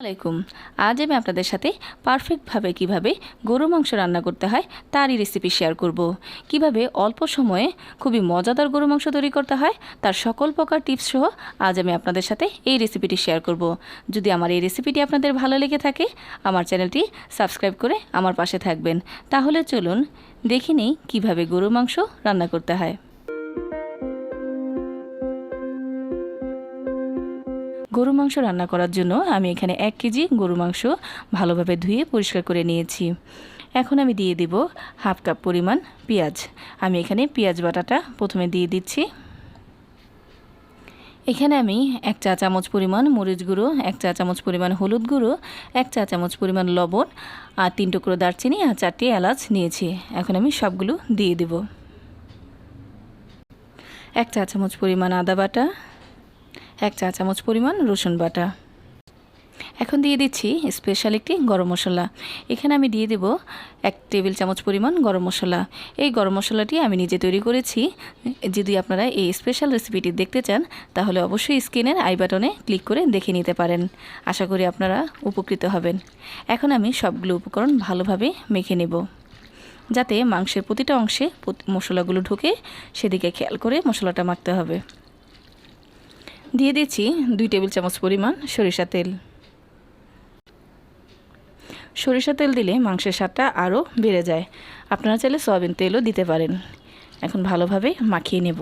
আসসালামাইকুম। আজ আমি আপনাদের সাথে পারফেক্টভাবে কিভাবে গরু মাংস রান্না করতে হয় তারই রেসিপি শেয়ার করব। কিভাবে অল্প সময়ে খুবই মজাদার গরু মাংস তৈরি করতে হয় তার সকল প্রকার টিপস সহ আজ আমি আপনাদের সাথে এই রেসিপিটি শেয়ার করব। যদি আমার এই রেসিপিটি আপনাদের ভালো লেগে থাকে আমার চ্যানেলটি সাবস্ক্রাইব করে আমার পাশে থাকবেন। তাহলে চলুন দেখে নেই কীভাবে গরু মাংস রান্না করতে হয়। গরু মাংস রান্না করার জন্য আমি এখানে 1 কেজি গরু মাংস ভালোভাবে ধুয়ে পরিষ্কার করে নিয়েছি। এখন আমি দিয়ে দিব হাফ কাপ পরিমাণ পেঁয়াজ। আমি এখানে পেঁয়াজ বাটাটা প্রথমে দিয়ে দিচ্ছি। এখানে আমি 1 চা চামচ পরিমাণ মরিচ গুঁড়ো, 1 চা চামচ পরিমাণ হলুদ গুঁড়ো, 1 চা চামচ পরিমাণ লবণ আর 3 টুকরো দারচিনি আর 4টি এলাচ নিয়েছি। এখন আমি সবগুলো দিয়ে দেব। 1 চা চামচ পরিমাণ আদা বাটা, 1 চা চামচ পরিমাণ রসুন বাটা। এখন দিয়ে দিচ্ছি স্পেশাল একটি গরম মশলা। এখানে আমি দিয়ে দেব 1 টেবিল চামচ পরিমাণ গরম মশলা। এই গরম মশলাটি আমি নিজে তৈরি করেছি। যদি আপনারা এই স্পেশাল রেসিপিটি দেখতে চান তাহলে অবশ্যই স্ক্রিনের আই বাটনে ক্লিক করে দেখে নিতে পারেন। আশা করি আপনারা উপকৃত হবেন। এখন আমি সবগুলো উপকরণ ভালোভাবে মেখে নেব, যাতে মাংসের প্রতিটা অংশে মশলাগুলো ঢোকে সেদিকে খেয়াল করে মশলাটা মাখতে হবে। দিয়ে দিচ্ছি 2 টেবিল চামচ পরিমাণ সরিষা তেল। সরিষা তেল দিলে মাংসের স্বাদটা আরও বেড়ে যায়। আপনারা চাইলে সয়াবিন তেলও দিতে পারেন। এখন ভালোভাবে মাখিয়ে নেব।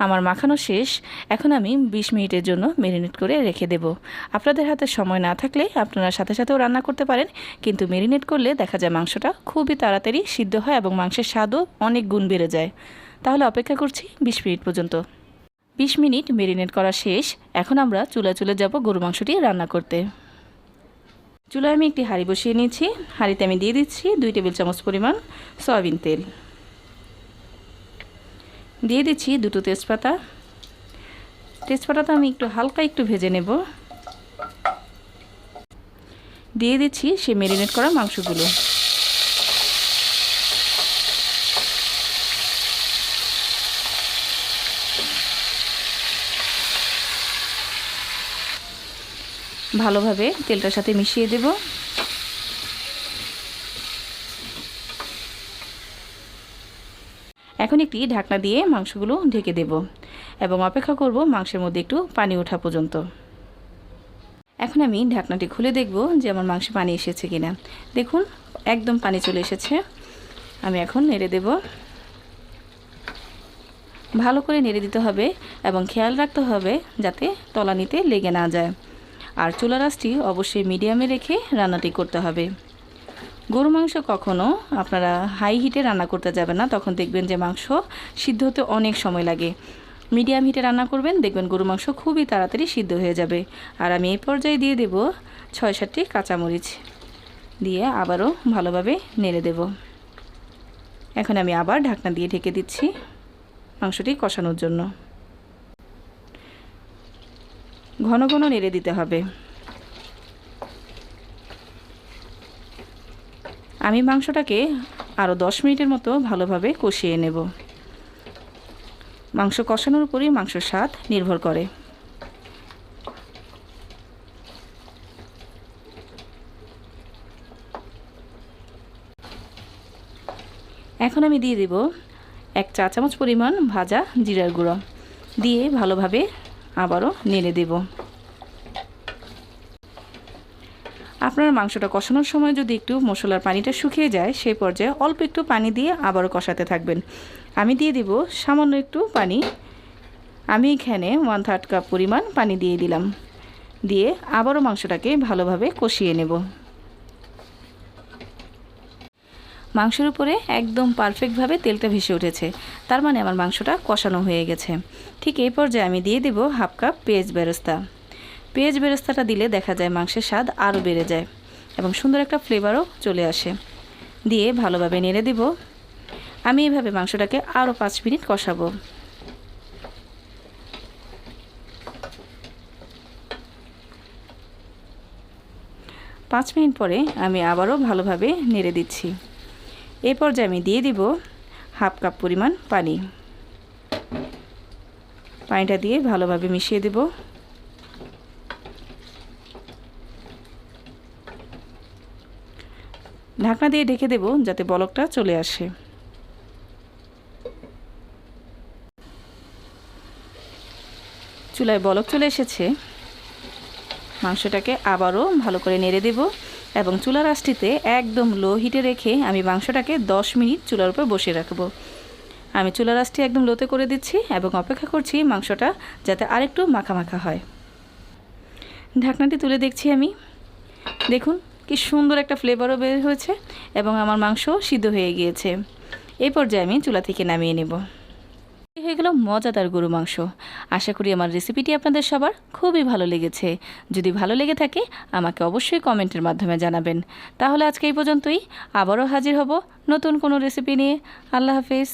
আমার মাখানো শেষ। এখন আমি 20 মিনিটের জন্য ম্যারিনেট করে রেখে দেব। আপনাদের হাতে সময় না থাকলে আপনারা সাথে সাথেও রান্না করতে পারেন, কিন্তু ম্যারিনেট করলে দেখা যায় মাংসটা খুবই তাড়াতাড়ি সিদ্ধ হয় এবং মাংসের স্বাদও অনেক গুণ বেড়ে যায়। তাহলে অপেক্ষা করছি 20 মিনিট পর্যন্ত। 20 মিনিট ম্যারিনেট করা শেষ। এখন আমরা চুলায় চলে যাব গরু মাংসটি রান্না করতে। চুলায় আমি একটি হাঁড়ি বসিয়ে নিয়েছি। হাঁড়িতে আমি দিয়ে দিচ্ছি 2 টেবিল চামচ পরিমাণ সয়াবিন তেল। দিয়ে দিচ্ছি 2টো তেজপাতা। তেজপাতাটা আমি হালকা একটু ভেজে নেব। দিয়ে দিচ্ছি সেই ম্যারিনেট করা মাংসগুলো। ভালোভাবে তেলটার সাথে মিশিয়ে দেব। এখন একটি ঢাকনা দিয়ে মাংসগুলো ঢেকে দেব এবং অপেক্ষা করব মাংসের মধ্যে একটু পানি ওঠা পর্যন্ত। এখন আমি ঢাকনাটি খুলে দেখব যে আমার মাংসে পানি এসেছে কিনা। দেখুন একদম পানি চলে এসেছে। আমি এখন নেড়ে দেব। ভালো করে নেড়ে দিতে হবে এবং খেয়াল রাখতে হবে যাতে তলানিতে লেগে না যায়। আর চুলার আঁচটি অবশ্যই মিডিয়ামে রেখে রান্নাটি করতে হবে। গরু মাংস কখনো আপনারা হাই হিটে রান্না করতে যাবেন না, তখন দেখবেন যে মাংস সিদ্ধ হতে অনেক সময় লাগে। মিডিয়াম হিটে রান্না করবেন, দেখবেন গরু মাংস খুবই তাড়াতাড়ি সিদ্ধ হয়ে যাবে। আর আমি এই পর্যায়ে দিয়ে দেব 6-7টি কাঁচামরিচ, দিয়ে আবারও ভালোভাবে নেড়ে দেব। এখন আমি আবার ঢাকনা দিয়ে ঢেকে দিচ্ছি মাংসটি কষানোর জন্য। ঘন ঘন নেড়ে দিতে হবে। আমি মাংসটাকে আরও 10 মিনিটের মতো ভালোভাবে কষিয়ে নেব। মাংস কষানোর উপরই মাংসের স্বাদ নির্ভর করে। এখন আমি দিয়ে দেব 1 চা চামচ পরিমাণ ভাজা জিরার গুঁড়ো, দিয়ে ভালোভাবে আবারও নেড়ে দেব। আপনার মাংসটা কষানোর সময় যদি একটু মশলার পানিটা শুকিয়ে যায় সেই পর্যায়ে অল্প একটু পানি দিয়ে আবারও কষাতে থাকবেন। আমি দিয়ে দিব সামান্য একটু পানি। আমি এখানে 1/3 কাপ পরিমাণ পানি দিয়ে দিলাম, দিয়ে আবারও মাংসটাকে ভালোভাবে কষিয়ে নেব। মাংসের উপরে একদম পারফেক্টভাবে তেলটা ভেসে উঠেছে, তার মানে আমার মাংসটা কষানো হয়ে গেছে। ঠিক এই পর্যায়ে আমি দিয়ে দেব হাফ কাপ পেঁয়াজ বেরেস্তা। পেঁয়াজ বেরেস্তাটা দিলে দেখা যায় মাংসের স্বাদ আরও বেড়ে যায় এবং সুন্দর একটা ফ্লেভারও চলে আসে। দিয়ে ভালোভাবে নেড়ে দেব। আমি এভাবে মাংসটাকে আরও 5 মিনিট কষাবো। পাঁচ মিনিট পরে আমি আবারও ভালোভাবে নেড়ে দিচ্ছি। এই পর্যায়ে আমি দিয়ে দিব হাফ কাপ পরিমাণ পানি। পানিটা দিয়ে ভালোভাবে মিশিয়ে দেব। ঢাকনা দিয়ে ঢেকে দেব যাতে বলকটা চলে আসে। চুলায় বলক চলে এসেছে। মাংসটাকে আবারও ভালো করে নেড়ে দেব এবং চুলার আঁচটিতে একদম লো হিটে রেখে আমি মাংসটাকে 10 মিনিট চুলার উপর বসিয়ে রাখব। আমি চুলার আঁচটি একদম লোতে করে দিচ্ছি এবং অপেক্ষা করছি মাংসটা যাতে আরেকটু মাখা মাখা হয়। ঢাকনাটি তুলে দেখছি আমি, দেখুন কি সুন্দর একটা ফ্লেভারও বের হয়েছে এবং আমার মাংস সিদ্ধ হয়ে গিয়েছে। এই পর্যায়ে আমি চুলা থেকে নামিয়ে নেব। হয়ে গেল মজাদার গরু মাংস। আশা করি আমার রেসিপিটি আপনাদের সবার খুবই ভালো লেগেছে। যদি ভালো লেগে থাকে আমাকে অবশ্যই কমেন্টের মাধ্যমে জানাবেন। তাহলে আজকে এই পর্যন্তই, আবারও হাজির হব নতুন কোনো রেসিপি নিয়ে। আল্লাহ হাফেজ।